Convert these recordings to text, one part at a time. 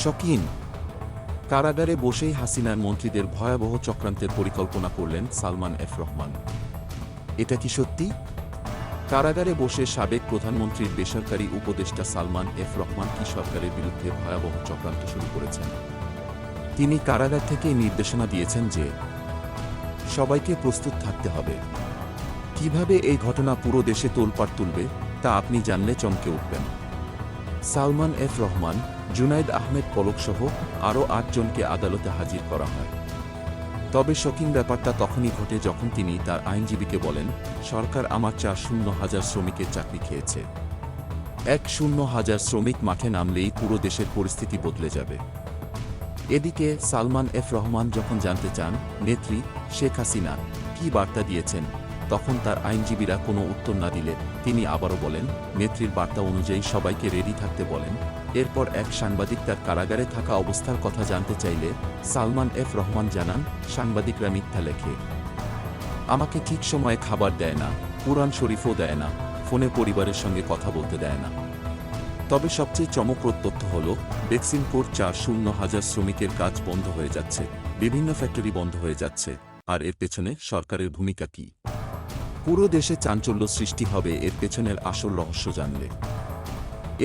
শকিন কারাগারে বসেই হাসিনার মন্ত্রীদের ভয়াবহ চক্রান্তের পরিকল্পনা করলেন সালমান এফ রহমান। এটা কি সত্যি? কারাগারে বসে সাবেক প্রধানমন্ত্রীর বেসরকারি উপদেষ্টা সালমান এফ রহমান কি সরকারের বিরুদ্ধে ভয়াবহ চক্রান্ত শুরু করেছেন? তিনি কারাগার থেকে নির্দেশনা দিয়েছেন যে সবাইকে প্রস্তুত থাকতে হবে। কিভাবে এই ঘটনা পুরো দেশে তোলপাড় তুলবে তা আপনি জানলে চমকে উঠবেন। সালমান এফ রহমান, জুনাইদ আহমেদ পলকসহ আরও ৮ জনকে আদালতে হাজির করা হয়। তবে শকিং ব্যাপারটা তখনই ঘটে যখন তিনি তার আইনজীবীকে বলেন, সরকার আমার ৪০,০০০ শ্রমিকের চাকরি খেয়েছে। ১০,০০০ শ্রমিক মাঠে নামলেই পুরো দেশের পরিস্থিতি বদলে যাবে। এদিকে সালমান এফ রহমান যখন জানতে চান নেত্রী শেখ হাসিনা কী বার্তা দিয়েছেন, তখন তার আইনজীবীরা কোনো উত্তর না দিলে তিনি আবারও বলেন, নেত্রীর বার্তা অনুযায়ী সবাইকে রেডি থাকতে বলেন। এরপর এক সাংবাদিক তার কারাগারে থাকা অবস্থার কথা জানতে চাইলে সালমান এফ রহমান জানান, সাংবাদিকরা মিথ্যা লেখে। আমাকে ঠিক সময়ে খাবার দেয় না, কুরআন শরীফও দেয় না, ফোনে পরিবারের সঙ্গে কথা বলতে দেয় না। তবে সবচেয়ে চমকপ্রদ তথ্য হল, বেক্সিমকোর ৪০,০০০ শ্রমিকের কাজ বন্ধ হয়ে যাচ্ছে, বিভিন্ন ফ্যাক্টরি বন্ধ হয়ে যাচ্ছে। আর এর পেছনে সরকারের ভূমিকা কী? পুরো দেশে চাঞ্চল্য সৃষ্টি হবে এর পেছনের আসল রহস্য জানলে।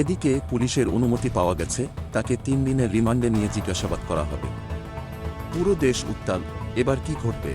এদিকে পুলিশের অনুমতি পাওয়া গেছে, তাকে ৩ দিনের রিমান্ডে নিয়ে জিজ্ঞাসাবাদ করা হবে। পুরো দেশ উত্তাল, এবার কি ঘটবে?